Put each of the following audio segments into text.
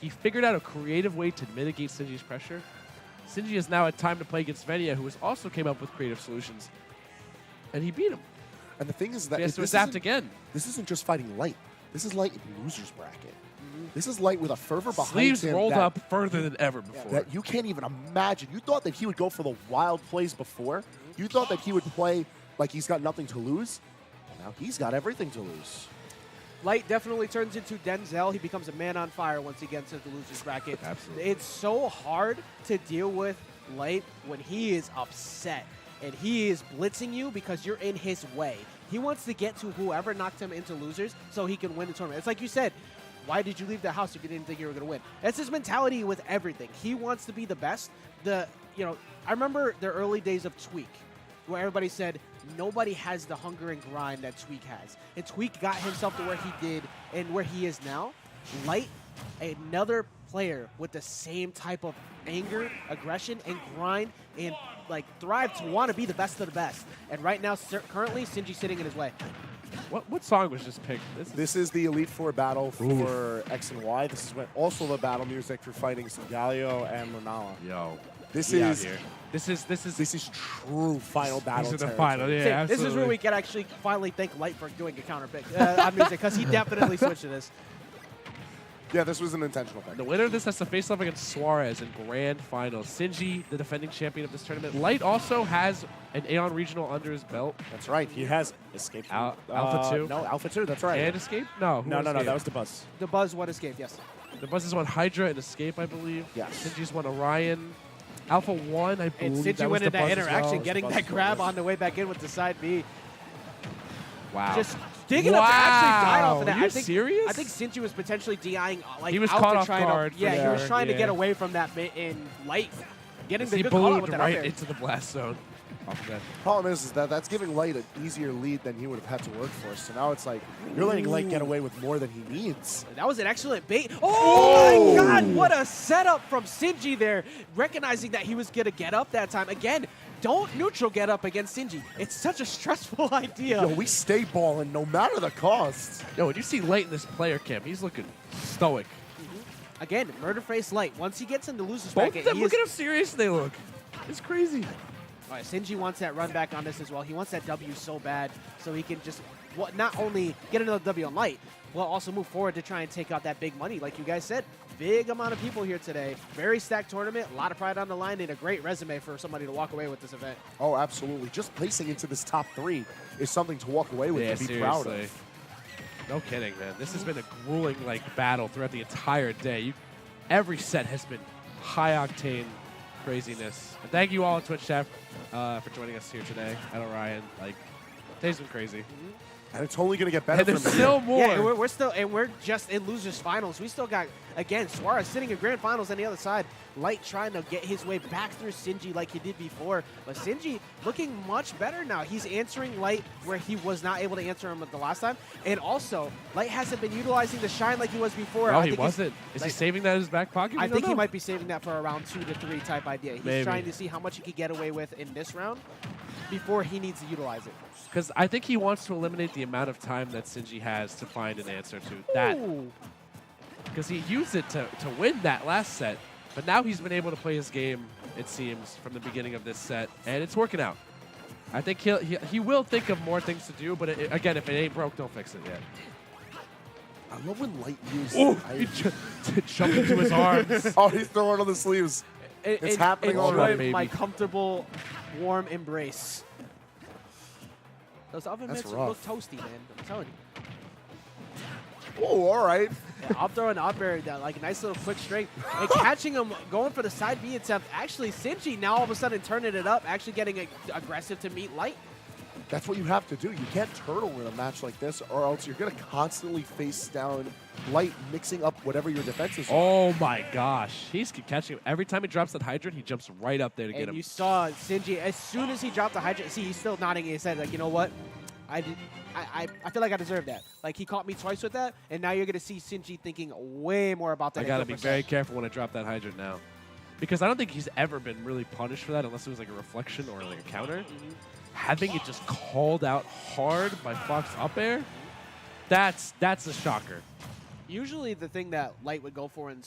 He figured out a creative way to mitigate Sinji's pressure. Sinji has now had time to play against Venia, who has also came up with creative solutions, and he beat him. And the thing is that He has to adapt again. This isn't just fighting Light. This is Light in loser's bracket. This is Light with a fervor behind Sleeves him rolled that, up further than ever before. that you can't even imagine. You thought that he would go for the wild plays before. You thought that he would play like he's got nothing to lose. Now he's got everything to lose. Light definitely turns into Denzel. He becomes a man on fire once he gets into the loser's bracket. Absolutely. It's so hard to deal with Light when he is upset and he is blitzing you because you're in his way. He wants to get to whoever knocked him into losers so he can win the tournament. It's like you said, why did you leave the house if you didn't think you were going to win? That's his mentality with everything. He wants to be the best. I remember the early days of Tweak, where everybody said nobody has the hunger and grind that Tweak has. And Tweak got himself to where he did and where he is now. Light, another player with the same type of anger, aggression, and grind, and like thrive to want to be the best of the best. And right now, currently, Sinji's sitting in his way. What song was just picked? This is the Elite Four battle for X and Y. This is also the battle music for fighting Galio and Lunala. Yo. This Be out is here. This is true final battle. These are the territory. final. Yeah, absolutely. This is where we can actually finally thank Light for doing a counter pick on music, because he definitely switched to this. Yeah, this was an intentional pick. The winner of this has to face off against Suarez in grand finals. Sinji, the defending champion of this tournament. Light also has an AON regional under his belt. That's right. He has escaped. Alpha 2? No, Alpha 2. That's right. And Escape? No. No. That was the Buzz. The Buzz won escape, yes. The Buzz has won Hydra and Escape, I believe. Yes. Sinji's won Orion. Alpha 1, I And believe. Sinji winning that interaction, well. getting that grab on the way back in with the side B. Wow. Just digging up to actually die off of that. Are you serious? I think Sinji was potentially DIing like He was out caught to off try guard to, for he was sure, trying to yeah. get away from that bit in Light. Getting the he good call out ballooned with that right up there. into the blast zone. Off of that. Problem is that that's giving Light an easier lead than he would have had to work for. So now it's like you're letting Light get away with more than he needs. That was an excellent bait. Oh my God, what a setup from Sinji there. Recognizing that he was going to get up that time. Again, don't neutral get up against Sinji. It's such a stressful idea. Yo, we stay balling no matter the cost. Yo, when you see Light in this player camp, he's looking stoic. Again, murder face Light. Once he gets in the loser's Both bracket, of them, look at how serious they look. It's crazy. All right, Sinji wants that run back on this as well. He wants that W so bad so he can just not only get another W on Light, but also move forward to try and take out that big money. Like you guys said, big amount of people here today. Very stacked tournament, a lot of pride on the line, and a great resume for somebody to walk away with this event. Oh, absolutely. Just placing into this top 3 is something to walk away with and be proud of. No kidding, man. This has been a grueling battle throughout the entire day. Every set has been high-octane craziness. And thank you all on Twitch chat for joining us here today at Orion. Today's been crazy. And it's only going to get better And there's from still here. more. Yeah, and we're just in losers finals. We still got, again, Suarez sitting in grand finals on the other side. Light trying to get his way back through Sinji like he did before. But Sinji looking much better now. He's answering Light where he was not able to answer him the last time. And also, Light hasn't been utilizing the shine like he was before. No, he wasn't. Is he saving that in his back pocket? I think he might be saving that for a round 2 to 3 type idea. He's Maybe. trying to see how much he could get away with in this round before he needs to utilize it. Because I think he wants to eliminate the amount of time that Sinji has to find an answer to that. Because he used it to win that last set, but now he's been able to play his game, it seems, from the beginning of this set, and it's working out. I think he will think of more things to do, but again, if it ain't broke, don't fix it yet. I love when Light uses He jumped into his arms. Oh, he's throwing on the sleeves. It's happening already. Enjoy my comfortable, warm embrace. Those oven mitts look toasty, man. I'm telling you. Oh, all right. Yeah, I'm throwing up there, like a nice little quick straight. And catching him going for the side B attempt. Actually, Sinji now all of a sudden turning it up, actually getting aggressive to meet Light. That's what you have to do. You can't turtle in a match like this, or else you're going to constantly face down Light, mixing up whatever your defense is. Oh my gosh. He's catching him. Every time he drops that hydrant, he jumps right up there to get him. And you saw Sinji, as soon as he dropped the hydrant, see, he's still nodding his head like, you know what? I feel like I deserve that. Like, he caught me twice with that, and now you're going to see Sinji thinking way more about that. I got to be very careful when I drop that hydrant now. Because I don't think he's ever been really punished for that unless it was like a reflection or like a counter. Having it just called out hard by Fox up air, that's a shocker. Usually the thing that Light would go for in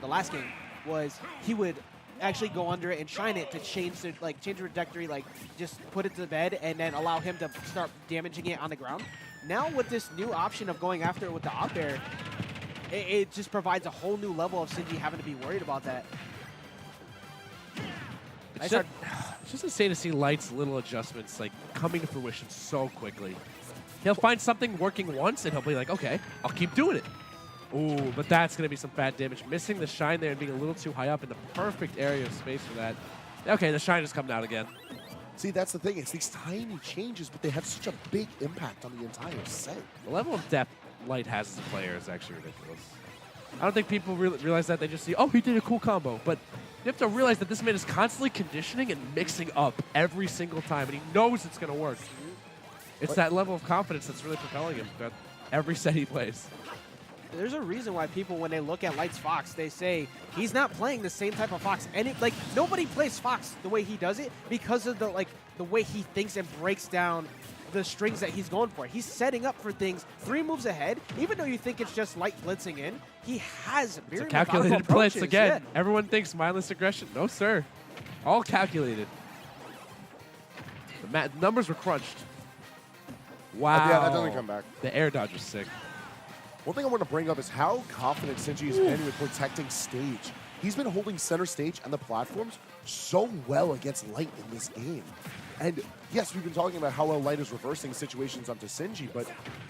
the last game was he would actually go under it and shine it to change the trajectory, like just put it to the bed and then allow him to start damaging it on the ground. Now with this new option of going after it with the up air, it just provides a whole new level of Sinji having to be worried about that. It's just insane to see Light's little adjustments like coming to fruition so quickly. He'll find something working once and he'll be like, okay, I'll keep doing it. Ooh, but that's going to be some bad damage. Missing the shine there and being a little too high up in the perfect area of space for that. Okay, the shine is coming out again. See, that's the thing. It's these tiny changes, but they have such a big impact on the entire set. The level of depth Light has as a player is actually ridiculous. I don't think people realize that. They just see, oh, he did a cool combo. But you have to realize that this man is constantly conditioning and mixing up every single time, and he knows it's going to work. It's that level of confidence that's really propelling him throughout every set he plays. There's a reason why people, when they look at Light's Fox, they say he's not playing the same type of Fox. And like nobody plays Fox the way he does it because of the way he thinks and breaks down the strings that he's going for. He's setting up for things 3 moves ahead. Even though you think it's just Light blitzing in, he has very it's a calculated blitz again. Yeah. Everyone thinks mindless aggression. No, sir. All calculated. The numbers were crunched. Wow. Yeah, that doesn't come back. The air dodge was sick. One thing I want to bring up is how confident Sinji has been with protecting stage. He's been holding center stage and the platforms so well against Light in this game. And yes, we've been talking about how well Light is reversing situations onto Sinji, but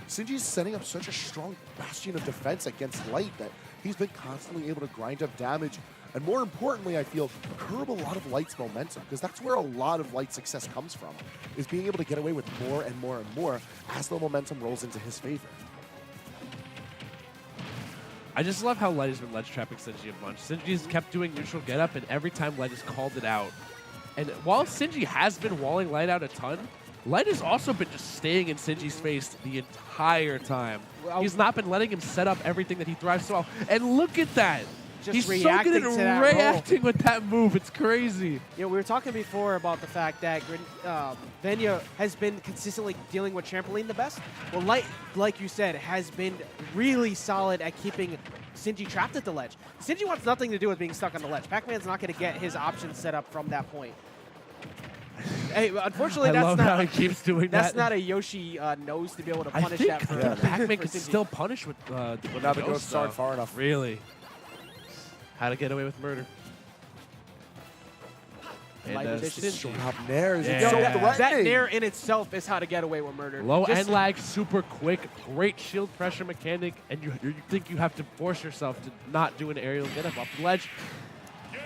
Sinji's setting up such a strong bastion of defense against Light that he's been constantly able to grind up damage. And more importantly, I feel, curb a lot of Light's momentum, because that's where a lot of Light's success comes from, is being able to get away with more and more and more as the momentum rolls into his favor. I just love how Light has been ledge trapping Sinji a bunch. Sinji's kept doing neutral get up, and every time Light has called it out. And while Sinji has been walling Light out a ton, Light has also been just staying in Sinji's face the entire time. Well, he's not been letting him set up everything that he thrives so well. And look at that. Just he's so good at reacting with that move. It's crazy. We were talking before about the fact that Venya has been consistently dealing with trampoline the best. Well, Light, like you said, has been really solid at keeping Sinji trapped at the ledge. Sinji wants nothing to do with being stuck on the ledge. Pac-Man's not going to get his options set up from that point. Hey, unfortunately, that's not. How he keeps doing that's that. not a Yoshi nose to be able to punish that. I think Pac-Man can still punish with now the ghosts aren't far enough. Really? How to get away with murder. And short hop nair is yeah. so threatening. That nair in itself is how to get away with murder. Low end lag, super quick, great shield pressure mechanic, and you think you have to force yourself to not do an aerial get up off the ledge.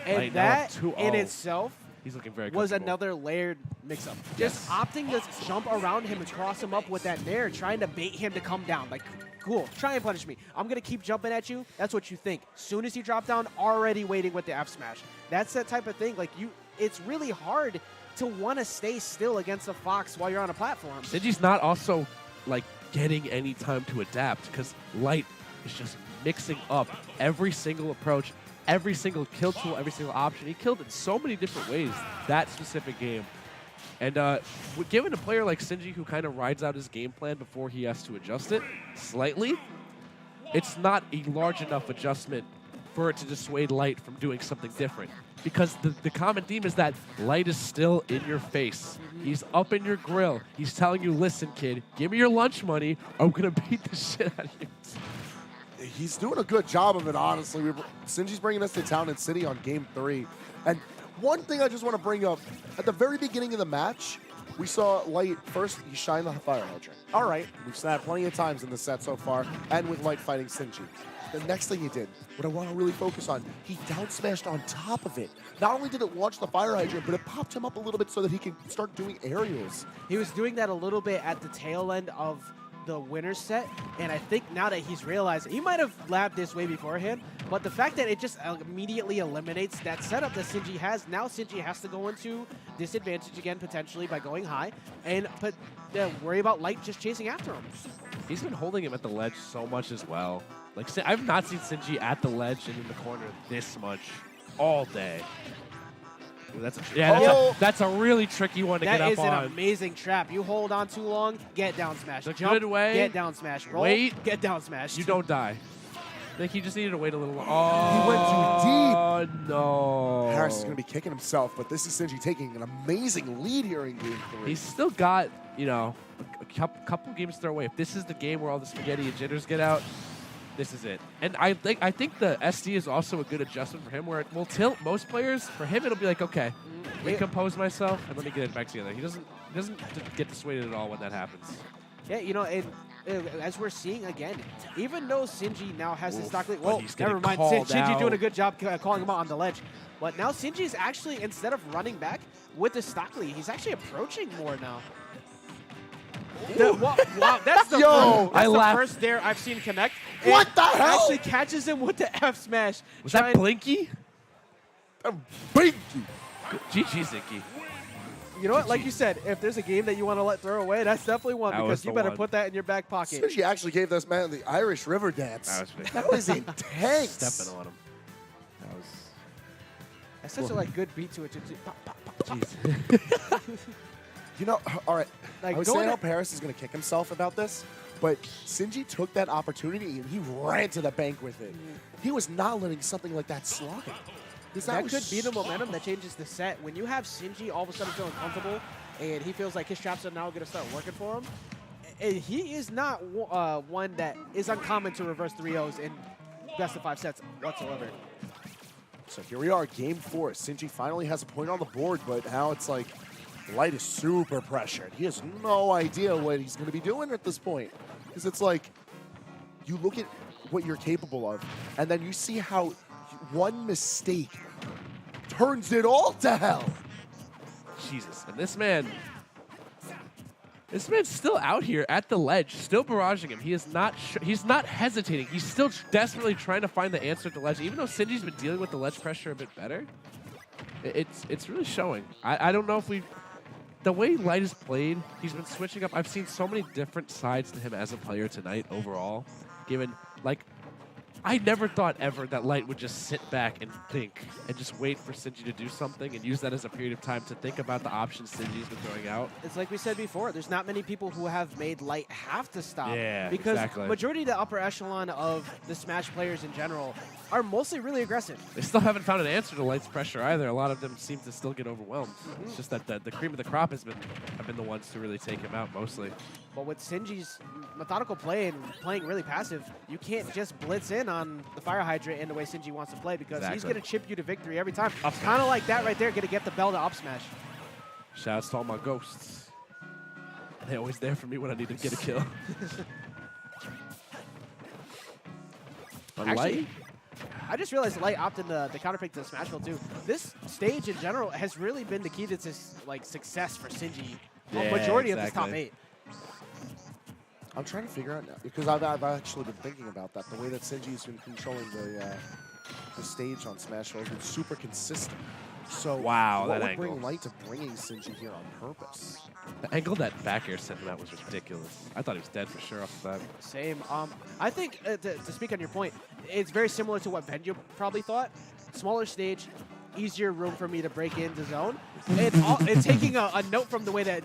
And that in itself he's looking very was another layered mix-up. Just opting to jump around him and cross him up with that nair, trying to bait him to come down. Like, cool, try and punish me. I'm going to keep jumping at you. That's what you think. Soon as you drop down, already waiting with the F smash. That's that type of thing. Like, it's really hard to want to stay still against a Fox while you're on a platform. Sinji's not also, like, getting any time to adapt because Light is just mixing up every single approach, every single kill tool, every single option. He killed in so many different ways that specific game. And given a player like Sinji who kind of rides out his game plan before he has to adjust it slightly, it's not a large enough adjustment for it to dissuade Light from doing something different. Because the common theme is that Light is still in your face. He's up in your grill. He's telling you, listen, kid, give me your lunch money or I'm going to beat the shit out of you. He's doing a good job of it, honestly. Sinji's bringing us to Town and City on Game 3. And one thing I just want to bring up, at the very beginning of the match, we saw Light first, he shined the fire hydrant. All right, we've seen that plenty of times in the set so far, and with Light fighting Sinji. The next thing he did, what I want to really focus on, he down smashed on top of it. Not only did it launch the fire hydrant, but it popped him up a little bit so that he could start doing aerials. He was doing that a little bit at the tail end of the winner's set, and I think now that he's realized, he might have labbed this way beforehand, but the fact that it just immediately eliminates that setup that Sinji has, now Sinji has to go into disadvantage again potentially by going high, and worry about Light just chasing after him. He's been holding him at the ledge so much as well. Like, I've not seen Sinji at the ledge and in the corner this much all day. Ooh, that's a really tricky one to get up on. That is an amazing trap. You hold on too long, get down smash. The good way. Get down smash. Roll, wait. get down smash. You don't die. I think he just needed to wait a little longer. He went too deep. Oh, no. Harris is going to be kicking himself, but this is Sinji taking an amazing lead here in Game 3. He's still got, you know, a couple games to throw away. If this is the game where all the spaghetti and jitters get out, this is it. And I think the SD is also a good adjustment for him, where it will tilt most players. For him, it'll be like, okay, recompose myself and let me get it back together. He doesn't get dissuaded at all when that happens. Yeah, you know, and as we're seeing again, even though Sinji now has his stock lead, but well, he's getting never mind, called Sinji doing a out. good job calling him out on the ledge. But now Sinji is actually, instead of running back with the stock lead, he's actually approaching more now. Wow, that's the, first dare I've seen connect. What the hell? Actually catches him with the F smash. Was that Blinky? Blinky. GG, Zinky. You know what? Like you said, if there's a game that you want to let throw away, that's definitely one, That was because you the better one. put that in your back pocket. Sinji actually gave this man the Irish River dance. That was intense. Stepping on him. That was... That's such a like good beat to it. Pop, pop, pop, pop. Jeez. You know, all right. Like, I was saying how Paris is going to kick himself about this, but Sinji took that opportunity and he ran to the bank with it. He was not letting something like that slide. That could be the momentum that changes the set. When you have Sinji all of a sudden feeling comfortable and he feels like his traps are now going to start working for him, and he is not one that is uncommon to reverse 3-0s in best of 5 sets whatsoever. So here we are, Game 4. Sinji finally has a point on the board, but now it's like Light is super pressured. He has no idea what he's going to be doing at this point. Because it's like, you look at what you're capable of, and then you see how one mistake turns it all to hell. Jesus. And this man's still out here at the ledge, still barraging him. He is not he's not hesitating. He's still desperately trying to find the answer at the ledge. Even though Sinji's been dealing with the ledge pressure a bit better, it's really showing. I don't know if the way Light is played, he's been switching up. I've seen so many different sides to him as a player tonight overall, given, like, I never thought ever that Light would just sit back and think and just wait for Sinji to do something and use that as a period of time to think about the options Sinji's been throwing out. It's like we said before, there's not many people who have made Light have to stop. Yeah, because exactly. majority of the upper echelon of the Smash players in general are mostly really aggressive. They still haven't found an answer to Light's pressure either. A lot of them seem to still get overwhelmed. It's just that the cream of the crop have been the ones to really take him out mostly. But with Sinji's methodical play and playing really passive, you can't just blitz in on the fire hydrant in the way Sinji wants to play, because he's going to chip you to victory every time. Kind of like that right there, going to get the bell to up smash. Shouts to all my ghosts. They're always there for me when I need to get a kill. Actually, Light? I just realized Light opted the counterpick to the Smashville too. This stage in general has really been the key to success for Sinji. Yeah, majority of this top exactly. 8. I'm trying to figure out now, because I've actually been thinking about that. The way that Sinji's been controlling the stage on Smash Bros. Has been super consistent. So Wow, what that would angle. bring Light to bringing Sinji here on purpose? The angle that back air sent him out was ridiculous. I thought he was dead for sure off the bat. Same. I think, to speak on your point, it's very similar to what Benjo probably thought. Smaller stage, easier room for me to break into zone. And taking a note from the way that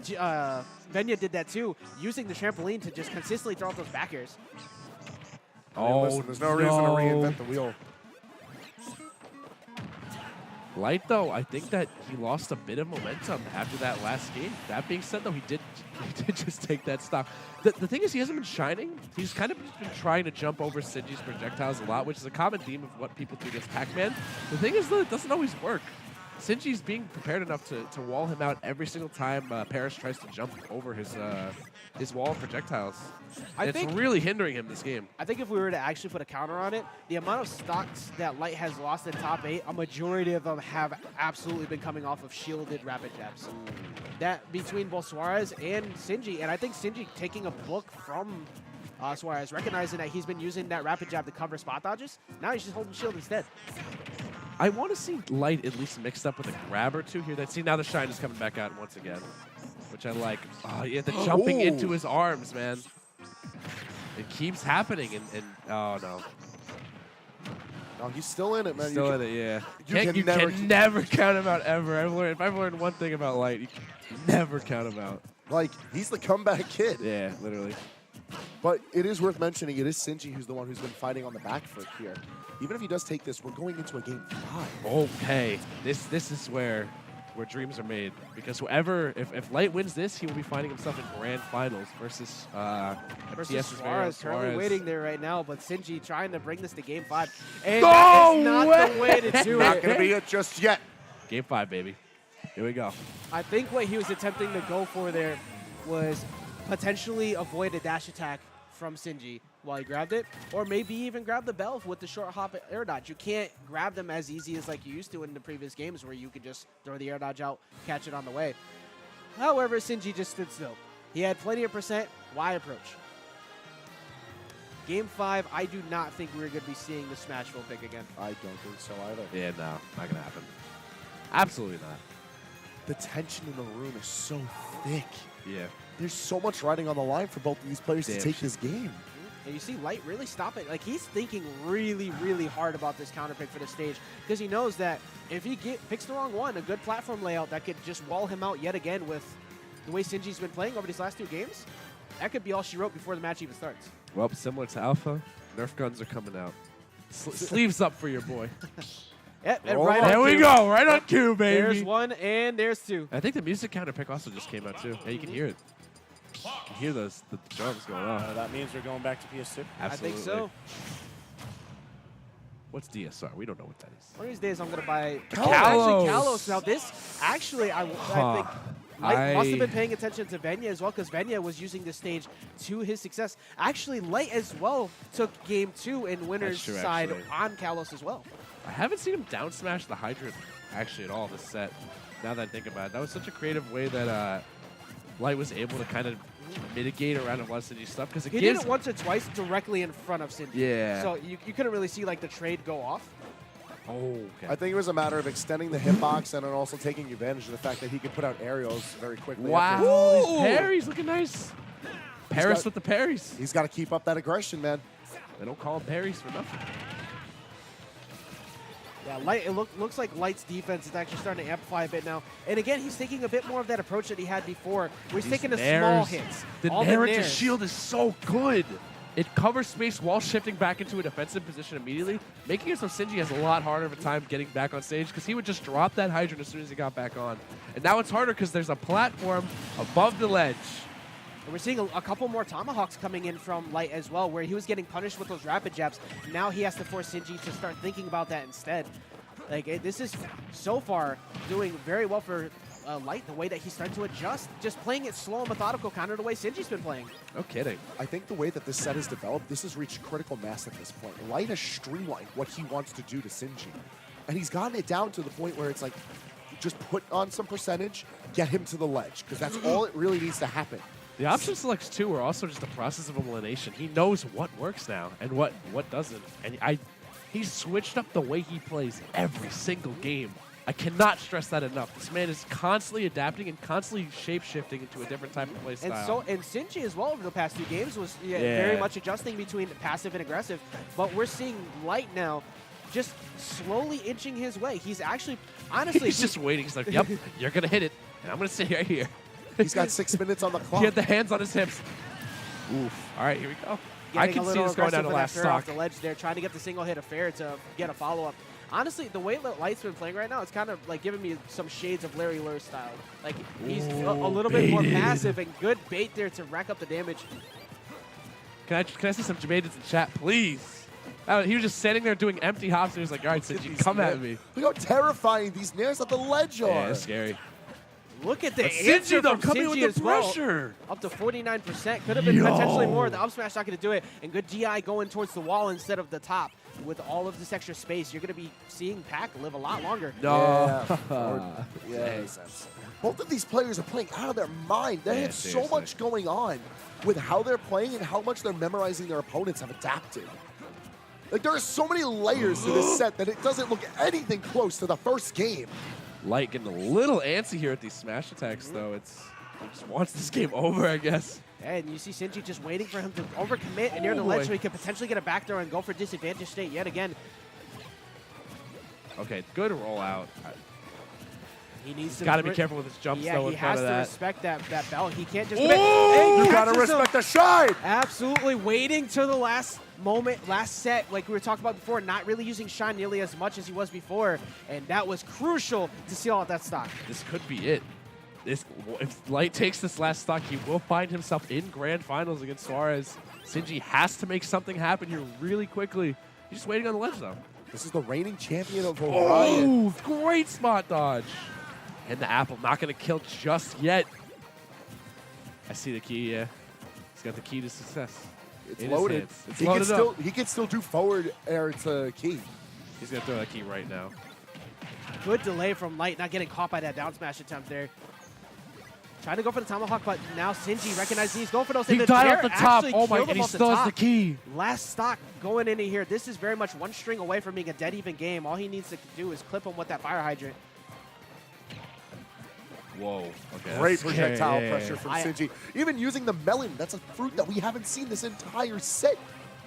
Venya did that too, using the trampoline to just consistently throw out those back airs. Listen, there's no reason to reinvent the wheel. Light, though, I think that he lost a bit of momentum after that last game. That being said, though, he did just take that stock. The thing is, he hasn't been shining. He's kind of been trying to jump over Sinji's projectiles a lot, which is a common theme of what people do against Pac-Man. The thing is, though, it doesn't always work. Sinji's being prepared enough to wall him out every single time Paris tries to jump over his wall of projectiles. It's really hindering him this game. I think if we were to actually put a counter on it, the amount of stocks that Light has lost in top 8, a majority of them have absolutely been coming off of shielded rapid jabs. That between both Suarez and Sinji, and I think Sinji taking a book from Suarez, recognizing that he's been using that rapid jab to cover spot dodges, now he's just holding shield instead. I want to see Light at least mixed up with a grab or two here. See, now the shine is coming back out once again, which I like. Oh, yeah, the jumping into his arms, man. It keeps happening, and oh, no. No, he's still in it, man. Still in it, yeah. You can never count him out, ever. If I've learned one thing about Light, you can never count him out. Like, he's the comeback kid. Yeah, literally. But it is worth mentioning, it is Sinji who's the one who's been fighting on the back foot here. Even if he does take this, we're going into a game 5. Okay, this is where dreams are made, because whoever, if Light wins this, he will be finding himself in grand finals versus Suarez. Currently waiting there right now, but Sinji trying to bring this to game 5. And No that is not way! the way to do Not it. going to be it just yet. Game 5, baby. Here we go. I think what he was attempting to go for there was potentially avoid a dash attack from Sinji while he grabbed it, or maybe even grab the bell with the short hop air dodge. You can't grab them as easy as like you used to in the previous games where you could just throw the air dodge out, catch it on the way. However, Sinji just stood still. He had plenty of percent. Why approach? Game 5, I do not think we're going to be seeing the Smashville pick again. I don't think so either. Yeah, no, not going to happen. Absolutely not. The tension in the room is so thick. Yeah. There's so much riding on the line for both of these players to take this game. And you see Light really stop it. Like, he's thinking really, really hard about this counter pick for the stage, because he knows that if he picks the wrong one, a good platform layout that could just wall him out yet again with the way Sinji's been playing over these last 2 games, that could be all she wrote before the match even starts. Well, similar to Alpha, Nerf guns are coming out. Sleeves up for your boy. Yep, and Roll right on on There we cue. go, right on cue, baby. There's 1 and there's 2. I think the music counter pick also just came out too. Yeah, you can hear it. You can hear the drums going on. That means we're going back to PS2. I think so. What's DSR? We don't know what that is. One of these days I'm going to buy Kalos. actually Kalos. Now this, actually, I think Light must have been paying attention to Venya as well, because Venya was using this stage to his success. Actually, Light as well took game 2 in winner's true, side actually. on Kalos as well. I haven't seen him down smash the Hydra actually at all this set. Now that I think about it, that was such a creative way that Light was able to kind of mitigate around a lot of Sinji stuff, because it He gives did it once or twice directly in front of Sinji. Yeah. So you couldn't really see like the trade go off. Oh, okay. I think it was a matter of extending the hitbox and then also taking advantage of the fact that he could put out aerials very quickly. Wow, these parries looking nice. Paris got- with the parries. He's got to keep up that aggression, man. They don't call them parries for nothing. Yeah, Light. It looks like Light's defense is actually starting to amplify a bit now. And again, he's taking a bit more of that approach that he had before, where he's These taking the small nairs. hits. The all nair into nairs. shield is so good. It covers space while shifting back into a defensive position immediately, making it so Sinji has a lot harder of a time getting back on stage, because he would just drop that hydrant as soon as he got back on. And now it's harder because there's a platform above the ledge. And we're seeing a couple more tomahawks coming in from Light as well, where he was getting punished with those rapid jabs. Now he has to force Sinji to start thinking about that instead. Like, this is so far doing very well for Light, the way that he's starting to adjust, just playing it slow and methodical, kind of the way Sinji's been playing. No kidding. I think the way that this set has developed, this has reached critical mass at this point. Light has streamlined what he wants to do to Sinji. And he's gotten it down to the point where it's like, just put on some percentage, get him to the ledge, because that's all it really needs to happen. The option selects too are also just a process of elimination. He knows what works now and what doesn't. And he's switched up the way he plays every single game. I cannot stress that enough. This man is constantly adapting and constantly shape-shifting into a different type of play style. And Sinji as well over the past 2 games was very much adjusting between passive and aggressive. But we're seeing Light now just slowly inching his way. He's actually, honestly... He's just waiting. He's like, yep, you're going to hit it, and I'm going to sit right here. He's got 6 minutes on the clock. He had the hands on his hips. Oof. All right, here we go. I Getting can a see little this going down aggressive to with that last fair off stock. the ledge there, trying to get the single hit of fair to get a follow-up. Honestly, the way that Light's been playing right now, it's kind of like giving me some shades of Larry Lurr style. Like, he's a little bit more baited. passive and good bait there to rack up the damage. Can I see some Jamaidans in chat, please? He was just sitting there doing empty hops, and he was like, all right, Sinji, come at me. Look how terrifying these nairs at the ledge are. Yeah, it's scary. Look at the But answer Sinji, though, from coming Sinji with as the well. pressure. Up to 49%. Could have been potentially more. The up smash not going to do it. And good GI going towards the wall instead of the top. With all of this extra space, you're going to be seeing Pac live a lot longer. No. Yes. Both of these players are playing out of their mind. They Yeah, have so seriously. much going on with how they're playing and how much they're memorizing their opponents have adapted. Like, there are so many layers to this set that it doesn't look anything close to the first game. Light getting a little antsy here at these smash attacks, though. He just wants this game over, I guess. And you see Sinji just waiting for him to overcommit and near the Oh, ledge boy. so he could potentially get a back throw and go for disadvantage state yet again. Okay, good rollout. He needs to Got to be careful with his jumps, though, he in front has of to that. respect that belt. He can't just. Ooh! Hey, You gotta catches him. respect the shine. Absolutely waiting to the last moment, last set, like we were talking about before, not really using shine nearly as much as he was before, and that was crucial to seal out that stock. This could be it. If Light takes this last stock, he will find himself in grand finals against Suarez. Sinji has to make something happen here really quickly. He's just waiting on the ledge, though. This is the reigning champion of Orion. Oh, great spot dodge. And the apple not going to kill just yet. I see the key, yeah. He's got the key to success. It's in his loaded. hands. It's loaded up. He can still do forward air to key. He's going to throw that key right now. Good delay from Light, not getting caught by that down smash attempt there. Trying to go for the tomahawk, but now Sinji recognizes he's going for those. He and died chair off the top. actually Oh my, killed and him he off the still has top. the key. Last stock going into here. This is very much one string away from being a dead even game. All he needs to do is clip him with that fire hydrant. Whoa. Okay. Great that's projectile scary. pressure from Sinji. Even using the melon, that's a fruit that we haven't seen this entire set.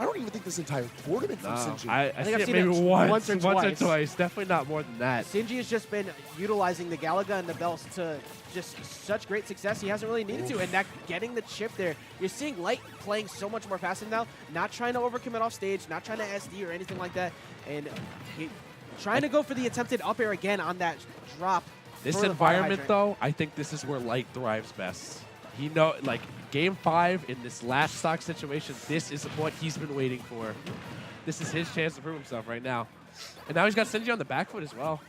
I don't even think this entire tournament from No, Sinji. I think see I've it seen maybe it once once or or twice. twice. Definitely not more than that. Sinji has just been utilizing the Galaga and the belts to just such great success. He hasn't really needed to, and that getting the chip there. You're seeing Light playing so much more passive now, not trying to overcommit off stage, not trying to SD or anything like that, and trying to go for the attempted up air again on that drop. This for the fire environment, hydrant. though, I think this is where Light thrives best. He know, like, Game 5 in this last stock situation, this is what he's been waiting for. This is his chance to prove himself right now. And now he's got Sinji on the back foot as well.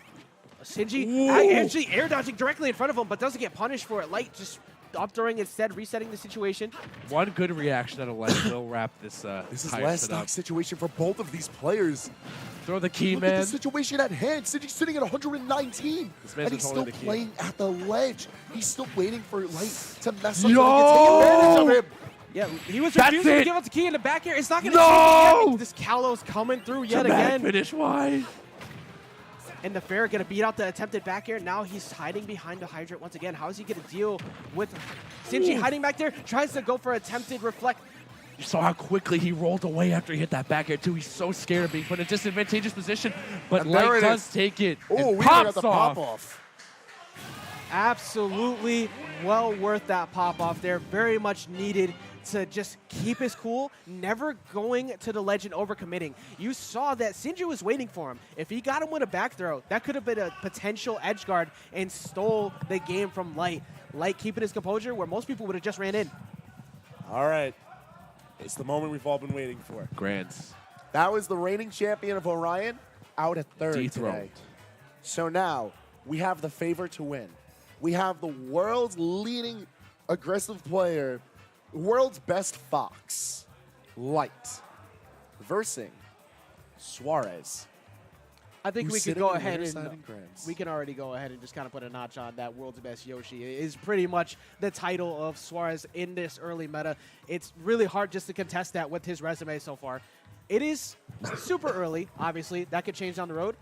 Sinji Ooh. actually air dodging directly in front of him, but doesn't get punished for it. Light just up throwing instead, resetting the situation. One good reaction out of Light will wrap this This is entire last set stock up. situation for both of these players. Throw the key, Look at man. the situation at hand. Sinji's sitting at 119, This man's and been he's still holding the key. playing at the ledge. He's still waiting for Light to mess up so he Yo! can take advantage of him. Yeah, he was That's refusing to it. give up the key in the back air. It's not going to No! change it. This Kalos coming through yet Dramatic again. finish, why? And the fair going to beat out the attempted back air. Now he's hiding behind the hydrant once again. How is he going to deal with Sinji Ooh. hiding back there? Tries to go for attempted reflect. You saw how quickly he rolled away after he hit that back air, too. He's so scared of being put in a disadvantageous position, but And there Light it does is. take it. Oh, and we got pops the off. pop-off. Absolutely well worth that pop-off there. Very much needed to just keep his cool, never going to the ledge and overcommitting. You saw that Sinji was waiting for him. If he got him with a back throw, that could have been a potential edge guard and stole the game from Light. Light keeping his composure where most people would have just ran in. All right. It's the moment we've all been waiting for. Grands. That was the reigning champion of Orion out at third Dethroned. today. So now we have the favorite to win. We have the world's leading aggressive player, world's best Fox, Light, versus Suarez. I think who's we could sitting go in ahead winner's side and in Grands. we can already go ahead and just kind of put a notch on that world's best Yoshi. It is pretty much the title of Suarez in this early meta. It's really hard just to contest that with his resume so far. It is super early, obviously. That could change down the road.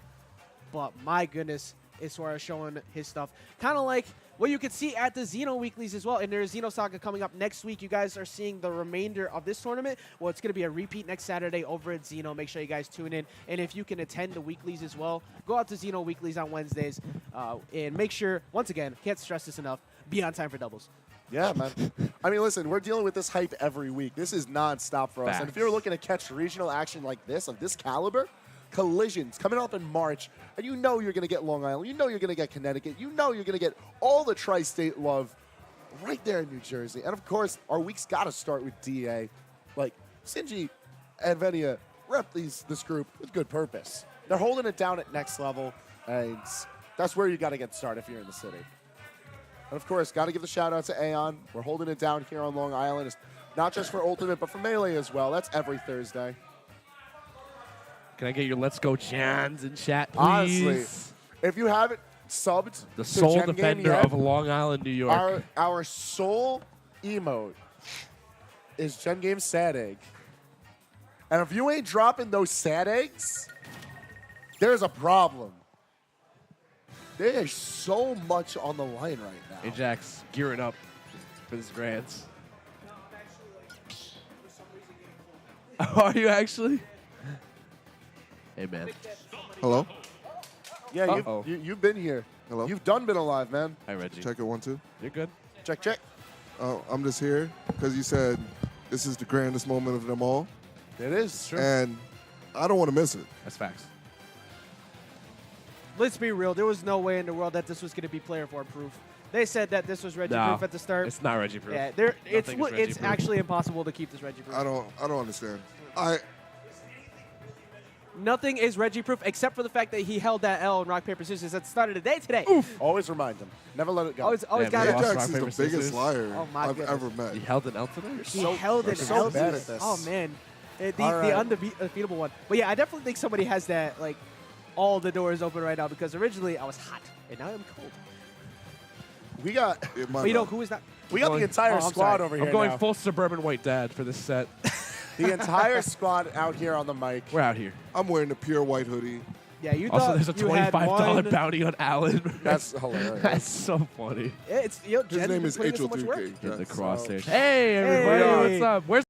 But my goodness, is Suarez showing his stuff. Kind of like what you could see at the Xeno Weeklies as well. And there's Xeno Saga coming up next week. You guys are seeing the remainder of this tournament. Well, it's going to be a repeat next Saturday over at Xeno. Make sure you guys tune in. And if you can attend the weeklies as well, go out to Xeno Weeklies on Wednesdays. And make sure, once again, can't stress this enough, be on time for doubles. Yeah, man. I mean, listen, we're dealing with this hype every week. This is nonstop for us. And if Facts. you're looking to catch regional action like this, of this caliber, collisions coming up in March, and you know you're going to get Long Island, you know you're going to get Connecticut, you know you're going to get all the tri-state love right there in New Jersey. And of course, our week's got to start with DA. Like, Sinji and Venia rep this group with good purpose. They're holding it down at next level, and that's where you got to get started if you're in the city. And of course, got to give the shout out to AON. We're holding it down here on Long Island. It's not just for Ultimate, but for Melee as well. That's every Thursday. Can I get your Let's Go Jans in chat, please? Honestly, if you haven't subbed The to sole Gen Game defender yet, of Long Island, New York. our sole emote is Gen Game Sad Egg. And if you ain't dropping those sad eggs, there's a problem. There's so much on the line right now. Ajax gearing up for this Grands. Are you actually? Hey, man. Hello? Yeah, Uh-oh. you've been here. Hello. You've done been alive, man. Hi, Reggie. Check it 1, 2. You're good. Check, check. I'm just here because you said this is the grandest moment of them all, It is. Sure. and I don't want to miss it. That's facts. Let's be real. There was no way in the world that this was going to be player 4 proof. They said that this was Reggie No, proof at the start. It's not Reggie proof. Yeah, Nothing is Reggie it's proof. actually impossible to keep this Reggie proof. I don't understand. Nothing is Reggie proof except for the fact that he held that L in rock paper scissors at the start of the day today. Always remind him. Never let it go. Always Yeah, got man. it. Lost Ajax rock, is paper, the scissors. biggest liar Oh my I've goodness. ever met. He held an L today? He held it. so held bad it. at this. Oh man, the All right. undefeatable one. But yeah, I definitely think somebody has that like all the doors open right now because originally I was hot and now I'm cold. We got It might But you know not. who is that? we got the going- entire Oh, I'm squad sorry. over here I'm going now. full suburban white dad for this set. The entire squad out here on the mic. We're out here. I'm wearing the pure white hoodie. Yeah, you Also, thought there's a you had $25 one. bounty on Allen. That's hilarious. That's so funny. It's His name is so much work. HO2K. In the Jax. crosshairs. Hey, everybody. Hey. What's up? Where's